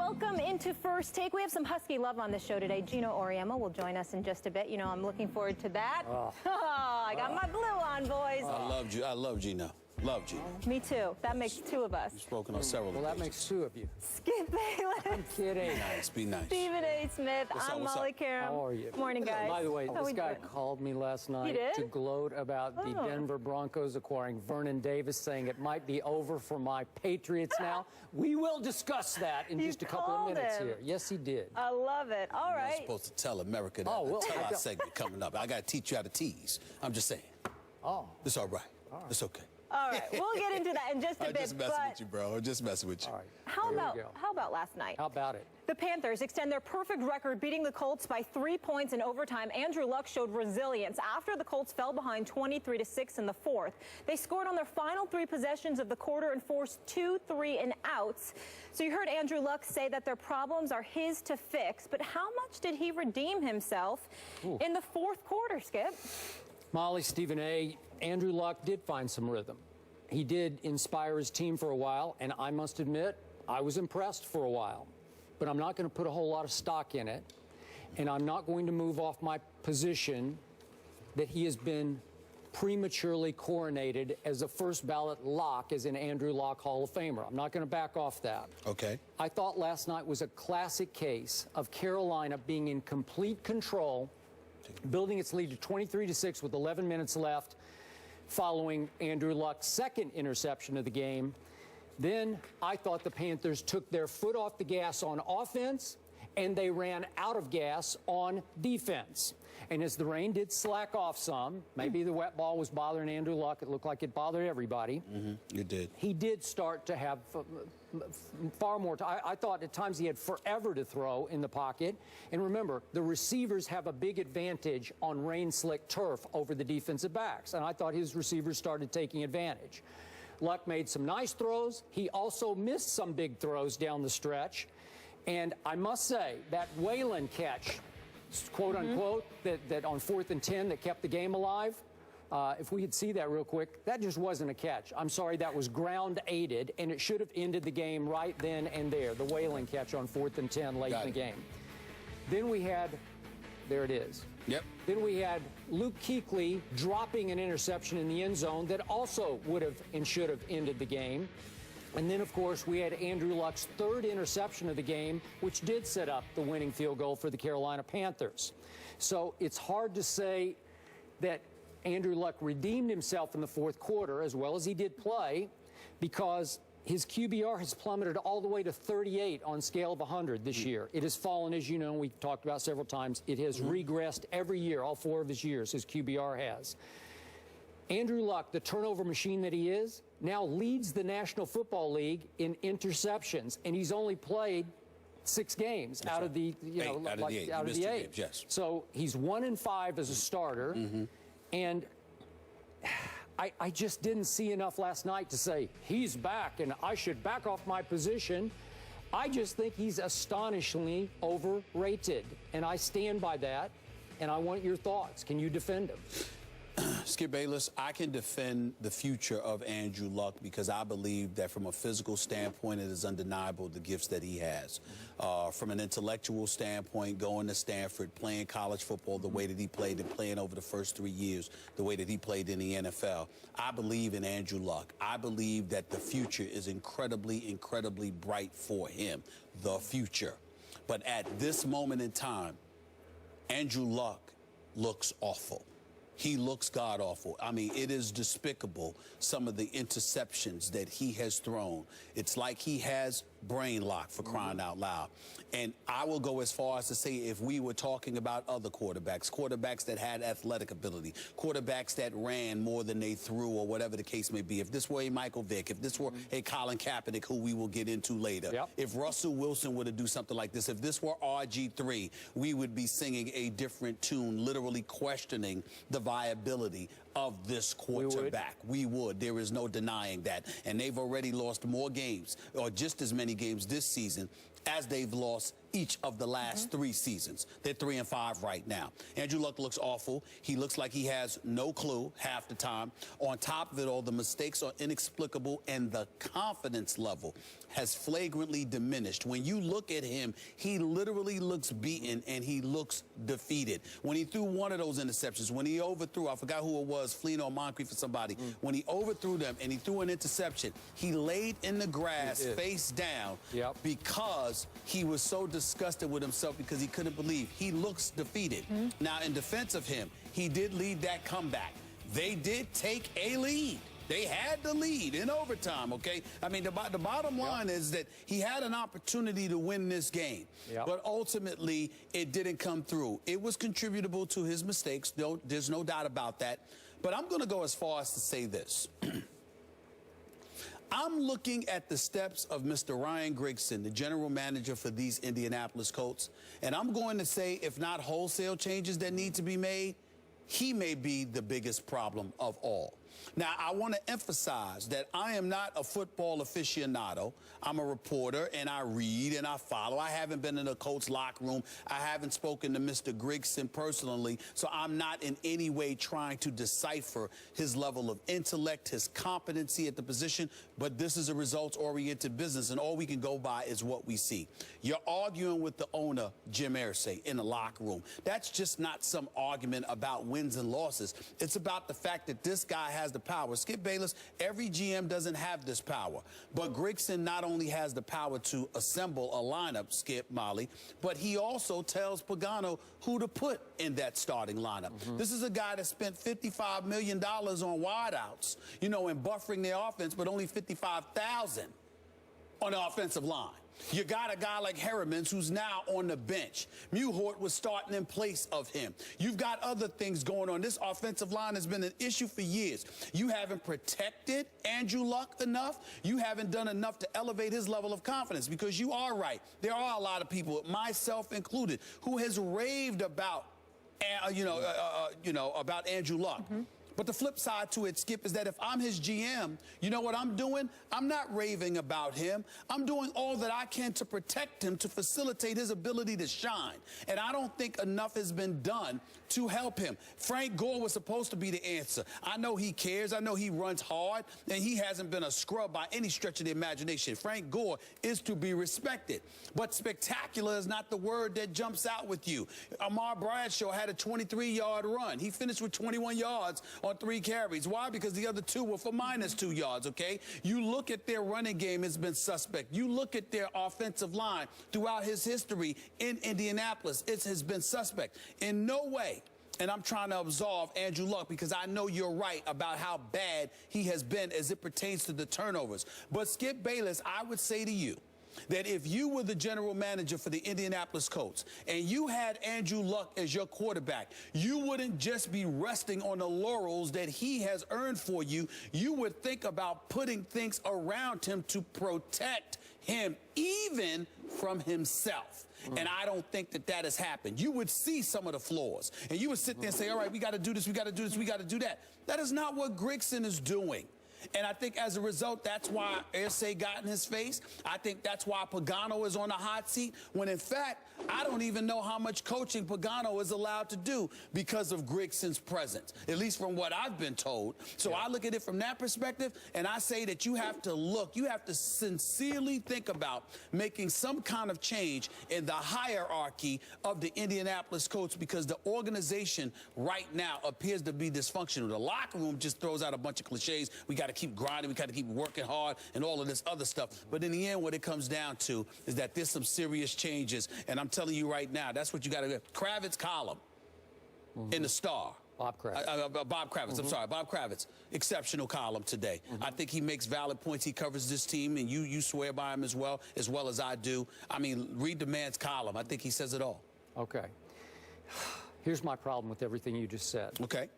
welcome into First Take. We have some Husky love on the show today. Gino Auriemma will join us in just a bit. You know, I'm looking forward to that. I got my blue on, boys. I love Gino. Love Gino. Me too. That makes two of us. You've spoken on several occasions. Well, that makes two of you. Skip Bayless. I'm kidding. Nice, be nice. Stephen A. Smith. I'm Molly Karam. How are you? Morning, guys. By the way, How this guy doing? called me last night to gloat about the Denver Broncos acquiring Vernon Davis, saying it might be over for my Patriots now. We will discuss that in just a couple of minutes here. Yes, he did. I love it. All right. You're supposed to tell America that. Tell our segment coming up. I got to teach you how to tease. I'm just saying. Oh. It's all right. It's okay. All right, we'll get into that in just a bit. I'm just messing with you, bro. I'm just messing with you. All right. How about last night? How about it? The Panthers extend their perfect record, beating the Colts by 3 points in overtime. Andrew Luck showed resilience after the Colts fell behind 23-6 in the fourth. They scored on their final 3 possessions of the quarter and forced 2 3-and-outs. So you heard Andrew Luck say that their problems are his to fix, but how much did he redeem himself in the fourth quarter, Skip? Molly, Stephen A., Andrew Luck did find some rhythm. He did inspire his team for a while, and I must admit, I was impressed for a while. But I'm not going to put a whole lot of stock in it, and I'm not going to move off my position that he has been prematurely coronated as a first ballot lock as an Andrew Luck Hall of Famer. I'm not going to back off that. Okay. I thought last night was a classic case of Carolina being in complete control, building its lead to 23-6 with 11 minutes left, following Andrew Luck's second interception of the game. Then I thought the Panthers took their foot off the gas on offense, and they ran out of gas on defense. And as the rain did slack off some, maybe the wet ball was bothering Andrew Luck. It looked like it bothered everybody. It did. He did start to have far more time. I thought at times he had forever to throw in the pocket. And remember, the receivers have a big advantage on rain-slick turf over the defensive backs. And I thought his receivers started taking advantage. Luck made some nice throws. He also missed some big throws down the stretch. And I must say, that Whalen catch, quote unquote, that on 4th and 10 that kept the game alive, if we could see that real quick, that just wasn't a catch. I'm sorry, that was ground aided, and it should have ended the game right then and there, the Whalen catch on 4th and 10 late in the game. Then we had, there it is. Yep. Then we had Luke Kuechly dropping an interception in the end zone that also would have and should have ended the game. And then, of course, we had Andrew Luck's 3rd interception of the game, which did set up the winning field goal for the Carolina Panthers. So it's hard to say that Andrew Luck redeemed himself in the fourth quarter, as well as he did play, because his QBR has plummeted all the way to 38 on scale of 100 this year. It has fallen, as you know, we've talked about several times. It has regressed every year, all 4 of his years, his QBR has. Andrew Luck, the turnover machine that he is, now leads the National Football League in interceptions, and he's only played 6 games out of the, you know, out of the 8. Yes. So he's 1-5 as a starter, and I just didn't see enough last night to say he's back and I should back off my position. I just think he's astonishingly overrated, and I stand by that, and I want your thoughts. Can you defend him? Skip Bayless, I can defend the future of Andrew Luck because I believe that from a physical standpoint, it is undeniable the gifts that he has. From an intellectual standpoint, going to Stanford, playing college football the way that he played and playing over the first 3 years the way that he played in the NFL, I believe in Andrew Luck. I believe that the future is incredibly, incredibly bright for him, the future. But at this moment in time, Andrew Luck looks awful. He looks god-awful. I mean, it is despicable, some of the interceptions that he has thrown. It's like he has brain lock, for crying out loud. And I will go as far as to say, if we were talking about other quarterbacks that had athletic ability, quarterbacks that ran more than they threw, or whatever the case may be, if this were a Michael Vick, if this were a Colin Kaepernick, who we will get into later, if Russell Wilson were to do something like this, if this were RG3, we would be singing a different tune, literally questioning the viability of this quarterback. We would. There is no denying that. And they've already lost more games, or just as many games this season, as they've lost each of the last 3 seasons. They're 3-5 right now. Andrew Luck looks awful. He looks like he has no clue half the time. On top of it all, the mistakes are inexplicable, and the confidence level has flagrantly diminished. When you look at him, he literally looks beaten and he looks defeated. When he threw one of those interceptions, when he overthrew, I forgot who it was, Fleener or Moncrief for somebody, when he overthrew them and he threw an interception, he laid in the grass face down because he was so disgusted with himself because he couldn't believe. He looks defeated. Now, in defense of him, he did lead that comeback. They did take a lead. They had the lead in overtime, okay? I mean, the bottom line is that he had an opportunity to win this game, but ultimately it didn't come through. It was contributable to his mistakes. There's no doubt about that. But I'm going to go as far as to say this. I'm looking at the steps of Mr. Ryan Grigson, the general manager for these Indianapolis Colts, and I'm going to say, if not wholesale changes that need to be made, he may be the biggest problem of all. Now, I want to emphasize that I am not a football aficionado. I'm a reporter, and I read and I follow. I haven't been in a Colts locker room. I haven't spoken to Mr. Grigson personally, so I'm not in any way trying to decipher his level of intellect, his competency at the position, but this is a results-oriented business, and all we can go by is what we see. You're arguing with the owner, Jim Irsay, in the locker room. That's just not some argument about wins and losses. It's about the fact that this guy has the power. Skip Bayless, every GM doesn't have this power. But Grigson not only has the power to assemble a lineup, Skip, Molly, but he also tells Pagano who to put in that starting lineup. This is a guy that spent $55 million on wideouts, you know, and buffering their offense, but only $55,000 on the offensive line. You got a guy like Harriman who's now on the bench. Muhort was starting in place of him. You've got other things going on. This offensive line has been an issue for years. You haven't protected Andrew Luck enough. You haven't done enough to elevate his level of confidence, because you are right. There are a lot of people, myself included, who has raved about, about Andrew Luck. But the flip side to it, Skip, is that if I'm his GM, you know what I'm doing? I'm not raving about him. I'm doing all that I can to protect him, to facilitate his ability to shine. And I don't think enough has been done to help him. Frank Gore was supposed to be the answer. I know he cares. I know he runs hard, and he hasn't been a scrub by any stretch of the imagination. Frank Gore is to be respected. But spectacular is not the word that jumps out with you. Amar Bradshaw had a 23-yard run. He finished with 21 yards on 3 carries. Why? Because the other 2 were for -2 yards, okay? You look at their running game, it's been suspect. You look at their offensive line throughout his history in Indianapolis, it has been suspect. In no way, and I'm trying to absolve Andrew Luck because I know you're right about how bad he has been as it pertains to the turnovers. But Skip Bayless, I would say to you, that if you were the general manager for the Indianapolis Colts and you had Andrew Luck as your quarterback, you wouldn't just be resting on the laurels that he has earned for you. You would think about putting things around him to protect him, even from himself. And I don't think that that has happened. You would see some of the flaws, and you would sit there and say, all right, we got to do this, we got to do this, we got to do that. That is not what Grigson is doing. And I think as a result, that's why Irsay got in his face. I think that's why Pagano is on the hot seat, when in fact, I don't even know how much coaching Pagano is allowed to do because of Grigson's presence, at least from what I've been told. So I look at it from that perspective, and I say that you have to look, you have to sincerely think about making some kind of change in the hierarchy of the Indianapolis Colts, because the organization right now appears to be dysfunctional. The locker room just throws out a bunch of cliches. We got to keep grinding, we got to keep working hard, and all of this other stuff. But in the end, what it comes down to is that there's some serious changes, and I'm telling you right now, that's what you got to do. Kravitz column in the Star. Bob Kravitz. Bob Kravitz, I'm sorry, Bob Kravitz. Exceptional column today. I think he makes valid points. He covers this team, and you swear by him as well as I do. I mean, read the man's column. I think he says it all. Okay. Here's my problem with everything you just said. Okay.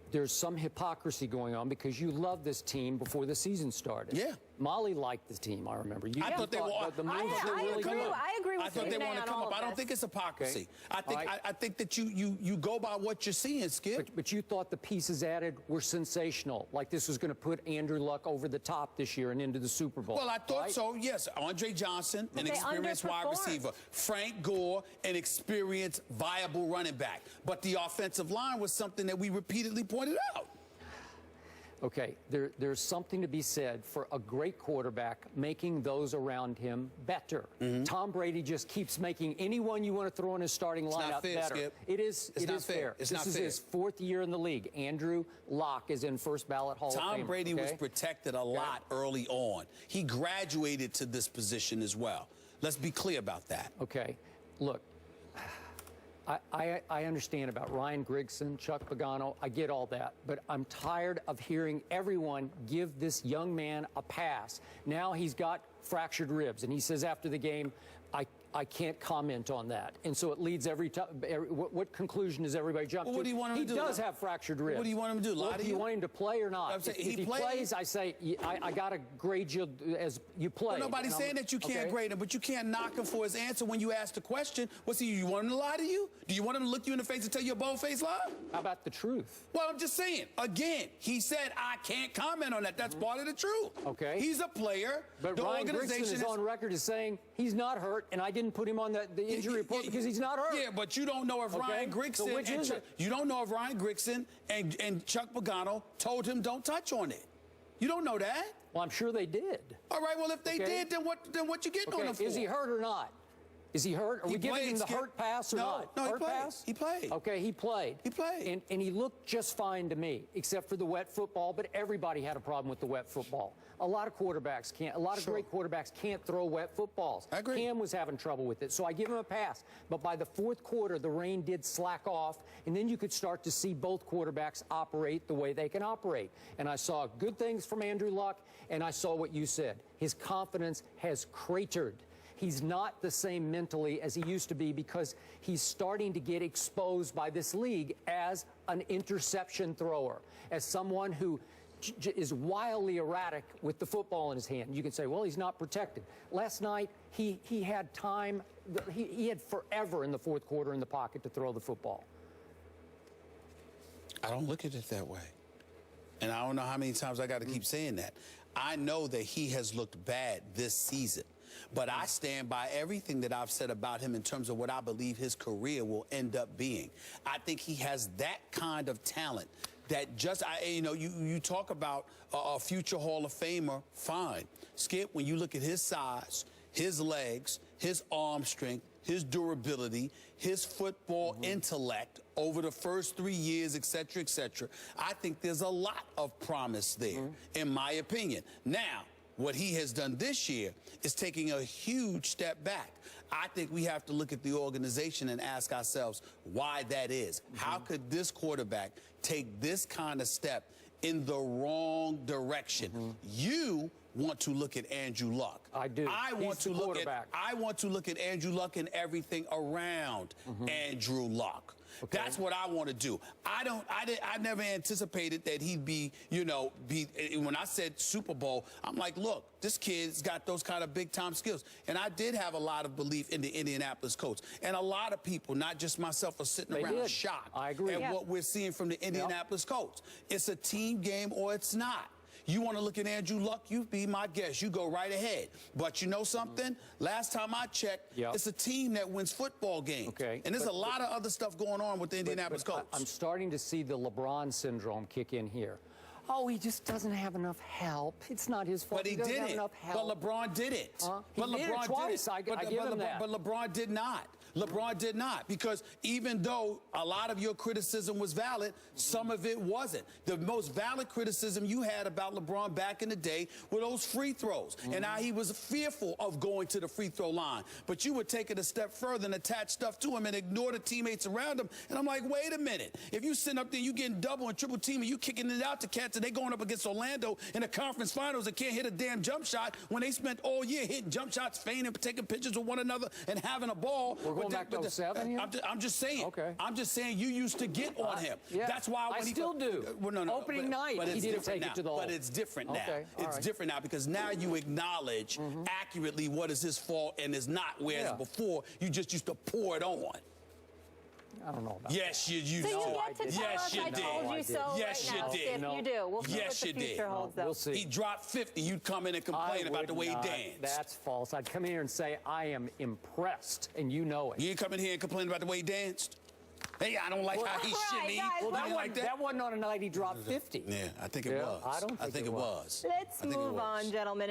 There's some hypocrisy going on because you loved this team before the season started. Yeah. Molly liked the team, I remember. I thought they were. I agree with I thought they want to come up. I don't think it's hypocrisy. Okay. I think that you go by what you're seeing, Skip. But you thought the pieces added were sensational, like this was going to put Andrew Luck over the top this year and into the Super Bowl. Well, I thought so, yes. Andre Johnson, an experienced wide receiver. Frank Gore, an experienced, viable running back. But the offensive line was something that we repeatedly pointed out. Okay, there's something to be said for a great quarterback making those around him better. Tom Brady just keeps making anyone you want to throw in his starting lineup better. Skip. It is fair. It's this not is fair. his 4th year in the league. Andrew Luck is in first ballot Hall of Fame. Tom Brady was protected a lot early on. He graduated to this position as well. Let's be clear about that. Okay, look. I understand about Ryan Grigson, Chuck Pagano. I get all that. But I'm tired of hearing everyone give this young man a pass. Now he's got fractured ribs, and he says after the game, I can't comment on that. And so it leads every time. What conclusion does everybody jump to? What do you want him to do? He does have fractured ribs. What do you want him to do? Lie to you? Do you want him to play or not? If he plays, I say, I got to grade you as you play. Well, nobody's saying that you can't grade him, but you can't knock him for his answer when you ask the question. What's he? You want him to lie to you? Do you want him to look you in the face and tell you a bold-faced lie? How about the truth? Well, I'm just saying. Again, he said, I can't comment on that. That's part of the truth. Okay. He's a player. But Ryan Grigson is on record as saying he's not hurt, and I didn't put him on the injury report because he's not hurt. Yeah, but you don't know if Ryan Grigson you don't know if Ryan Grigson and Chuck Pagano told him don't touch on it. You don't know that. Well, I'm sure they did. All right, well, if they did, then what you getting on him for? Is he hurt or not? Is he hurt? Are we giving him the hurt pass or not? No, hurt pass? He played. Okay, he played. He played. And he looked just fine to me, except for the wet football, but everybody had a problem with the wet football. A lot of quarterbacks can't. A lot of great quarterbacks can't throw wet footballs. I agree. Cam was having trouble with it, so I give him a pass. But by the 4th quarter, the rain did slack off, and then you could start to see both quarterbacks operate the way they can operate. And I saw good things from Andrew Luck, and I saw what you said. His confidence has cratered. He's not the same mentally as he used to be because he's starting to get exposed by this league as an interception thrower, as someone who is wildly erratic with the football in his hand. You can say, well, he's not protected. Last night, he had time. He had forever in the 4th quarter in the pocket to throw the football. I don't look at it that way. And I don't know how many times I got to keep saying that. I know that he has looked bad this season. But I stand by everything that I've said about him in terms of what I believe his career will end up being. I think he has that kind of talent that just, you talk about a future Hall of Famer, fine. Skip, when you look at his size, his legs, his arm strength, his durability, his football intellect over the first 3 years, et cetera, I think there's a lot of promise there, in my opinion. Now, what he has done this year is taking a huge step back. I think we have to look at the organization and ask ourselves why that is. How could this quarterback take this kind of step in the wrong direction? You want to look at Andrew Luck. I do. I want to look at Andrew Luck and everything around Andrew Luck. Okay. That's what I want to do. I never anticipated that he'd be, when I said Super Bowl, I'm like, look, this kid's got those kind of big-time skills. And I did have a lot of belief in the Indianapolis Colts. And a lot of people, not just myself, are sitting around shocked at what we're seeing from the Indianapolis Colts. It's a team game or it's not. You want to look at Andrew Luck, you be my guest. You go right ahead. But you know something? Last time I checked, it's a team that wins football games. Okay. And there's a lot of other stuff going on with the Indianapolis Colts. I'm starting to see the LeBron syndrome kick in here. Oh, he just doesn't have enough help. It's not his fault. But he did it. But LeBron did it. He did it twice. I give him that. But LeBron did not. LeBron did not, because even though a lot of your criticism was valid, some of it wasn't. The most valid criticism you had about LeBron back in the day were those free throws, and how he was fearful of going to the free throw line. But you would take it a step further and attach stuff to him and ignore the teammates around him. And I'm like, wait a minute. If you sitting up there, you getting double and triple team, and you kicking it out to cats, and they going up against Orlando in the conference finals and can't hit a damn jump shot when they spent all year hitting jump shots, feigning, taking pictures with one another, and having a ball. him back to 07. You know? I'm just saying. Okay. I'm just saying you used to get on him. Yeah. That's why I still do. Well, no, Opening night, but he didn't take it to the hole. But it's different now. Okay. It's different now because now you acknowledge accurately what is his fault and is not, whereas before you just used to pour it on. I don't know about Yes, you used So you to. get to tell Yes, us you I did. told you so Yes, right now, you did. Skip, you do. We'll see Yes, what you the did. future holds, though. We'll see. He dropped 50. You'd come in and complain about the way he danced. That's false. I'd come in here and say, I am impressed, and you know it. You ain't come in here and complain about the way he danced? Hey, I don't like how he shimmy. guys, Well, You like that wasn't on a night he dropped 50. Yeah, I think it was. I don't think it it was. Let's I think it move was. on, gentlemen.